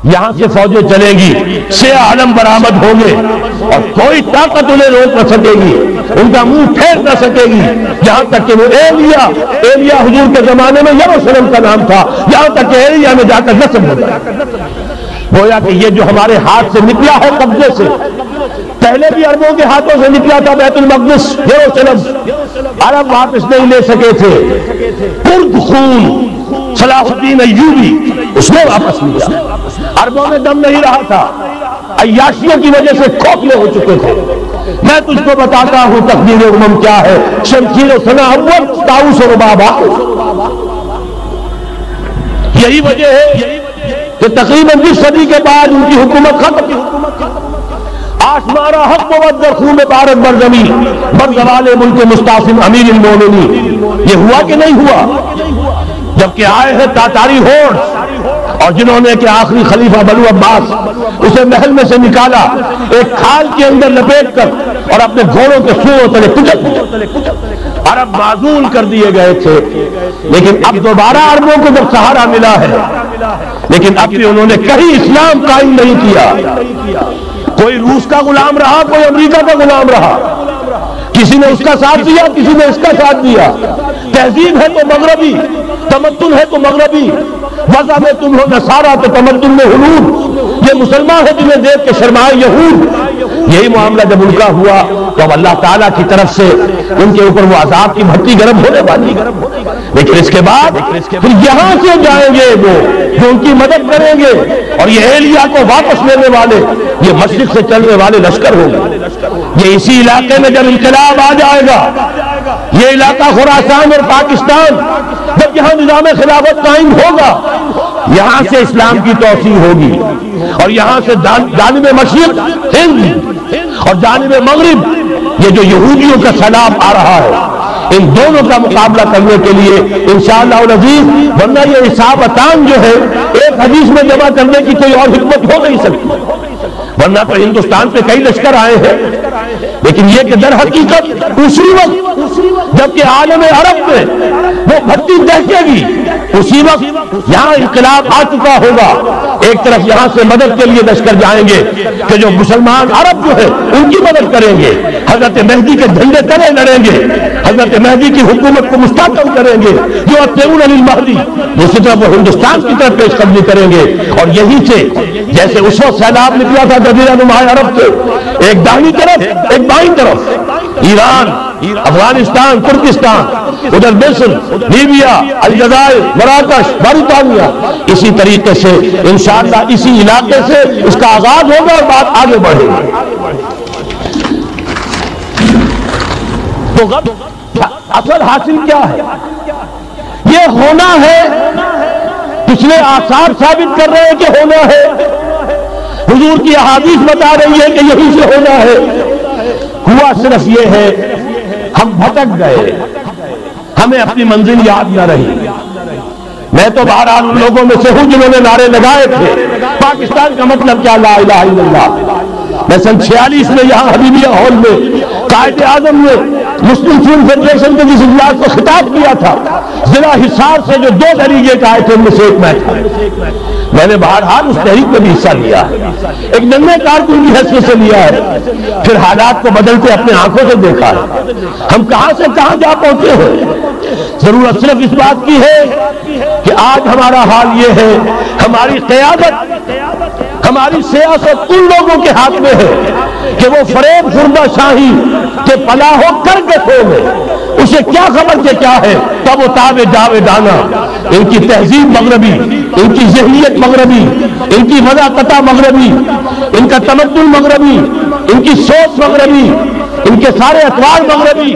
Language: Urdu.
یہاں سے فوجیں چلیں گی، سیاہ علم برآمد ہوں گے اور کوئی طاقت انہیں روک نہ سکے گی، ان کا منہ پھیر نہ سکے گی، جہاں تک کہ وہ ایلیا حضور کے زمانے میں یروشلم کا نام تھا، جہاں تک کہ ایلیا میں جا کر نصب ہو جائے۔ گویا کہ یہ جو ہمارے ہاتھ سے نکلا ہے قبضے سے، پہلے بھی عربوں کے ہاتھوں سے نکلا تھا بیت المقدس، یروشلم، عرب واپس نہیں لے سکے تھے، کرد خون صلاح الدین ایوبی اس نے واپس لیا، عربوں میں دم نہیں رہا تھا، عیاشیوں کی وجہ سے کھوکھلے ہو چکے تھے۔ میں تجھ کو بتاتا ہوں تقدیر امم کیا ہے، شمشیر و ثنا اول، طاؤس و رباب آخر۔ یہی وجہ ہے کہ تقریباً 20 صدی کے بعد ان کی حکومت ختم، آشمارا حق بود در خون بارت بر زمین بر زوال ملک مستعصم امیر المومنین۔ یہ ہوا کہ نہیں ہوا؟ جبکہ آئے ہیں تاتاری ہوڑ، اور جنہوں نے کہ آخری خلیفہ بنو عباس اسے محل میں سے نکالا، ایک کھال کے اندر لپیٹ کر اور اپنے گھوڑوں کے سوروں تلے کچل دیا۔ عرب معزول کر دیے گئے تھے، لیکن اب دوبارہ عربوں کو جب سہارا ملا ہے، لیکن اب بھی انہوں نے کہیں اسلام قائم نہیں کیا۔ کوئی روس کا غلام رہا، کوئی امریکہ کا غلام رہا، کسی نے اس کا ساتھ دیا، کسی نے اس کا ساتھ دیا۔ تہذیب ہے تو مغربی، تمدن ہے تو مغربی، مذہب میں تم ہو نصارہ تو تمدن میں ہنود، یہ مسلمان ہے جنہیں دیکھ کے شرمائے یہود۔ یہی معاملہ جب ان کا ہوا تو اب اللہ تعالیٰ کی طرف سے ان کے اوپر وہ عذاب کی بھٹی گرم ہونے والی، لیکن اس کے بعد پھر یہاں سے جائیں گے وہ جو ان کی مدد کریں گے، اور یہ ایلیا کو واپس لینے والے یہ مشرق سے چلنے والے لشکر ہوں گے۔ یہ اسی علاقے میں جب انقلاب آ جائے گا، یہ علاقہ خراسان اور پاکستان، جب یہاں نظام خلافت قائم ہوگا، یہاں سے اسلام کی توسیع ہوگی، اور یہاں سے جانب مشرق ہند اور جانب مغرب یہ جو یہودیوں کا سیلاب آ رہا ہے، ان دونوں کا مقابلہ کرنے کے لیے انشاءاللہ العزیز، ورنہ یہ حسابتان جو ہے ایک حدیث میں جمع کرنے کی کوئی اور حکمت ہو نہیں سکتی، ورنہ تو ہندوستان پہ کئی لشکر آئے ہیں، لیکن یہ کہ در حقیقت اسی وقت جبکہ عالم عرب میں وہ بھٹی دہکے گی، اسی وقت یہاں انقلاب آ چکا ہوگا۔ ایک طرف یہاں سے مدد کے لیے لشکر جائیں گے کہ جو مسلمان عرب جو ہے ان کی مدد کریں گے، حضرت مہدی کے جھنڈے تلے لڑیں گے، حضرت مہدی کی حکومت کو مستحکم کریں گے، جو اتبعون للمہدی، دوسری طرف وہ ہندوستان کی طرف پیش قدمی کریں گے، اور یہی سے جیسے اس وقت سیلاب نکلا تھا جزیرہ نما عرب سے، ایک دائیں طرف ایک بائیں طرف، ایران، افغانستان، ترکستان، ادھر مصر، لیبیا، الجزائر، مراکش، موریٹانیہ، اسی طریقے سے انشاءاللہ اسی علاقے سے اس کا آغاز ہوگا اور بات آگے بڑھے گی۔ تو اصل حاصل کیا ہے؟ یہ ہونا ہے، پچھلے آثار ثابت کر رہے ہیں کہ ہونا ہے، حضور کی احادیث بتا رہی ہے کہ یہی سے ہونا ہے۔ ہوا صرف یہ ہے ہم بھٹک گئے، ہمیں اپنی منزل یاد نہ رہی۔ میں تو بہرحال ان لوگوں میں سے ہوں جنہوں نے نعرے لگائے تھے پاکستان کا مطلب کیا، لا الہ الا اللہ۔ میں سن 46 میں یہاں حبیبیہ ہال میں قائد اعظم نے مسلم اسٹوڈنٹ فیڈریشن کے جس اجلاس کو خطاب کیا تھا، ضلع حصار سے جو 2 ڈیلیگیٹ آئے تھے ان میں سے ایک میں تھا۔ میں نے بہرحال اس تحریک میں بھی حصہ لیا ہے، ایک ننھے کارکن کی حیثیت سے لیا ہے، پھر حالات کو بدلتے اپنے آنکھوں سے دیکھا ہے، ہم کہاں سے کہاں جا پہنچے ہیں۔ ضرورت صرف اس بات کی ہے کہ آج ہمارا حال یہ ہے، ہماری قیادت، ہماری سیاست ان لوگوں کے ہاتھ میں ہے کہ وہ فریب خوردہ شاہی کے پلاہ و کرکٹوں میں اسے کیا خبر کہ کیا ہے، تب وہ تاب جاویدانہ، ان کی تہذیب مغربی، ان کی ذہنیت مغربی، ان کی وضاحت مغربی، ان کا تمدن مغربی، ان کی سوچ مغربی، ان کے سارے اطوار مغربی۔